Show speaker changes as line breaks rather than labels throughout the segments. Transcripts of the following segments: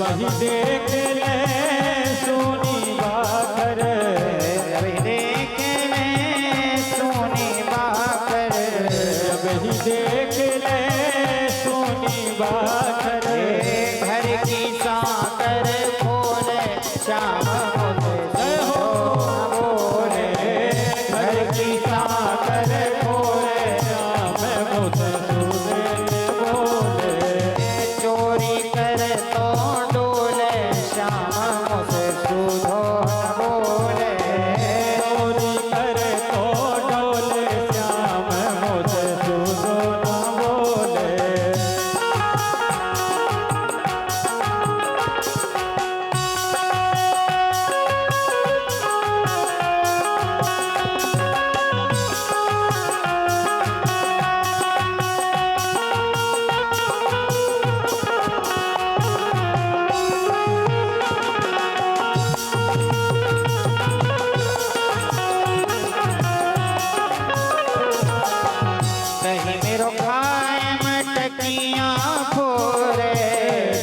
वही देख ले सोनी बाकर,
वही देख ले सोनी बाकर,
वही देख ले सोनी बाकर।
घर की साकर खोले श्याम बोले, घर की साकर खोले
श्याम बोले,
चोरी कर तो डोले श्याम सुधो बोले,
चोरी कर तो डोले श्याम सुधो न बोले।
कहीं मेरो खाए मटकियाँ फोरे,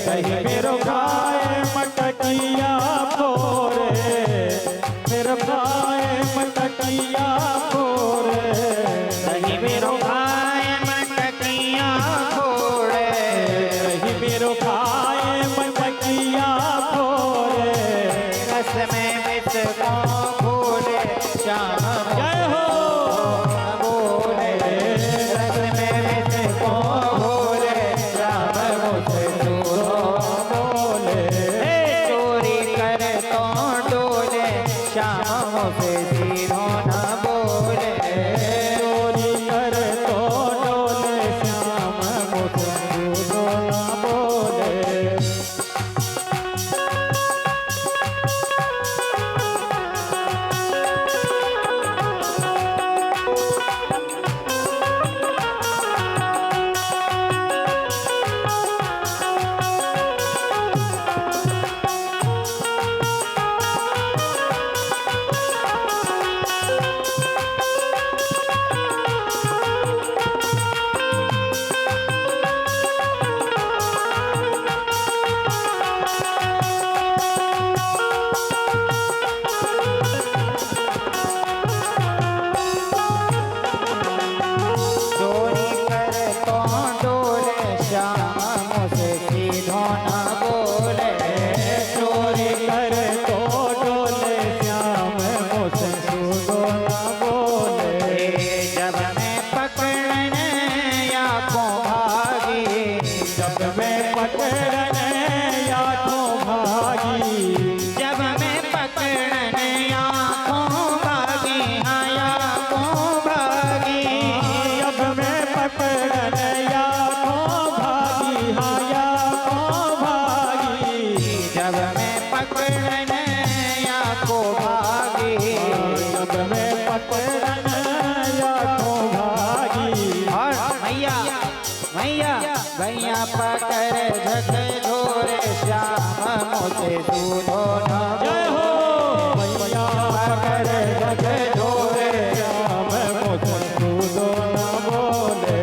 कहीं मेरो गाय मटकिया फोरे, मेरो गाय मटकिया फोरे,
कहीं मेरो खाए मटकियाँ फोड़े,
कहीं मेरो गाय मटकिया फोरे।
रस में मित को भूले श्याम
जय हो
बोले, रस में मित को भूले श्याम सुधो
बोले,
चोरी कर तो डोले श्याम से सीधो न बोले,
चोरी कर तो डोले श्याम सुधो न बोले।
चोरी कर तो डोले श्याम से सीधो न बोले,
चोरी कर तो डोले श्याम सुधो न बोले।
जब मैं पकड़ने या को भागी,
जब मैं पकड़ने या तो भागी,
जब मैं पकड़ने या को भागी, हाँ या को भागी,
जब मैं पकड़ने या तो भागी, हाँ या तो भागी,
जब मैं पकड़ने या को भागी,
जब मैं पकड़ने या तो भागी।
और मैया मैया भैया पकड़ झक झोरे श्याम मुझे सुधो न
जय हो मैया पकड़ जग झोरे श्याम सुधो न बोले।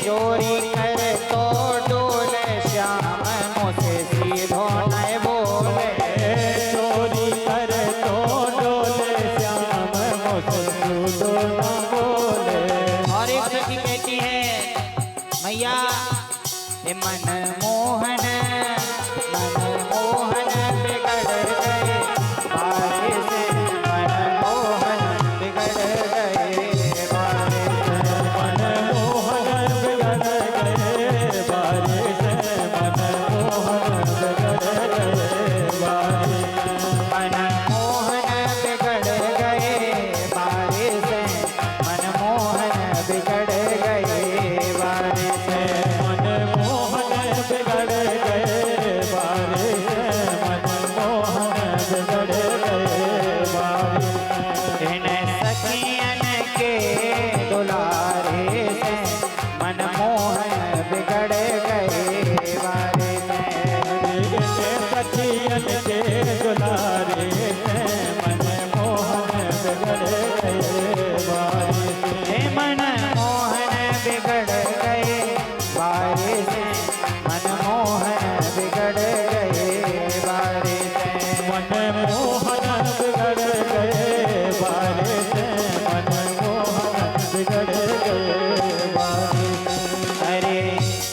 चोरी कर तो डोले श्याम मुझे सीधो न बोले,
चोरी कर तो डोले श्याम सुधो न बोले।
और एक सखी कहती है मैया ये मनमोहन बिगड़ गए बारे से, मनमोहन बिगड़ गए बारे से,
मनमोहन बिगड़ गए बारे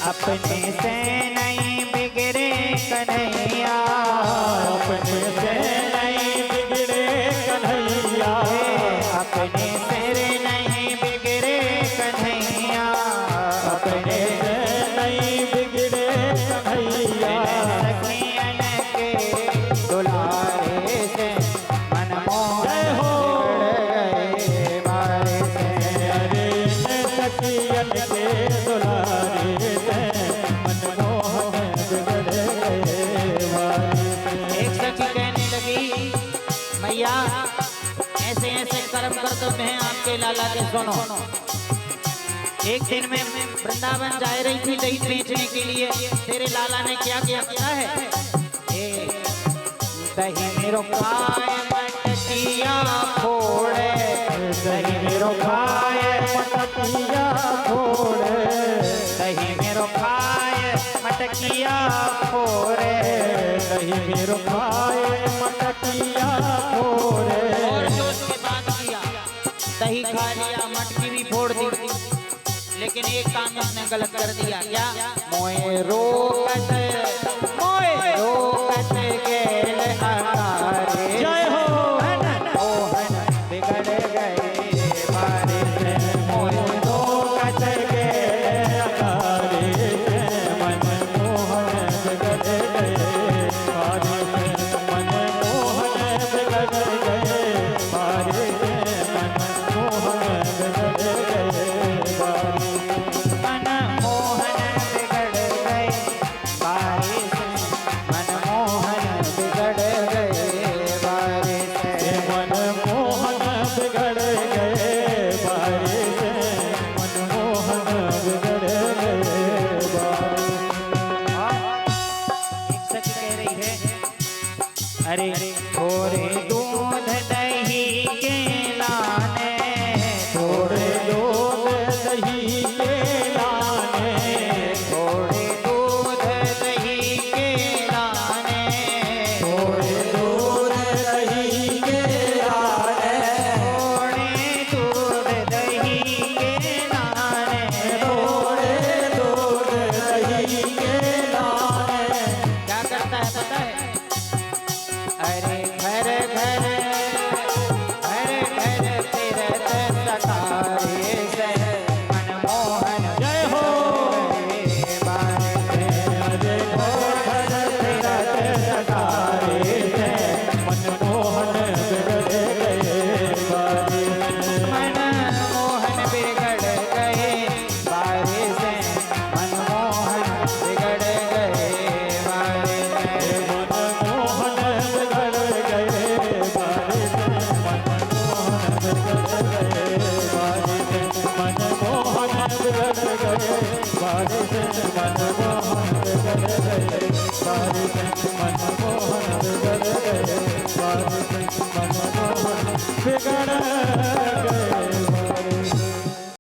अपने से नहीं बिगड़े कन्हैया,
अपने से नहीं बिगड़े कन्हैया,
अपने सिर नहीं बिगड़े कन्हैया,
अपने से नहीं बिगड़े कन्हैया।
सखियन के दुलारे से मनमोहन
जय हो।
बिगड़ गए मारे से।
अरे सखियन के दुलारे से मनमोहन बिगड़ गए वारे से।
एक सखी कहने लगी, मैया ऐसे ऐसे कर्म करते हैं आपके लाला के, सुनो। एक दिन में वृंदावन जा रही थी दही बेचने के लिए, तेरे लाला ने क्या किया पता है? दही मेरो खाए मटकिया फोड़े, दही मेरो खाए
मटकिया फोड़े,
दही मेरो खाए मटकिया फोड़े।
दही मेरो खाए मटकिया फोड़े।
और जो उसके बाद किया, दही खा लिया, मटकी भी फोड़ दी, लेकिन एक काम उसने गलत कर दिया। क्या? मोए रोकत गेल अकारे,
जय हो।
मोहन बिगड़ गए मारे से। मोए
रोकत गेल अकारे से, मनमोहन बिगड़ गए मारे से। मनमोहन बिगड़ गए मारे से, मनमोहन बिगड़ गए मारे से।
मनमोहन बिगड़ गए बारे से, मनमोहन बिगड़ गए बारे से।
मनमोहन बिगड़ गए बारे से, मनमोहन बिगड़ गए बारे से।
एक सखी कह रही है, अरे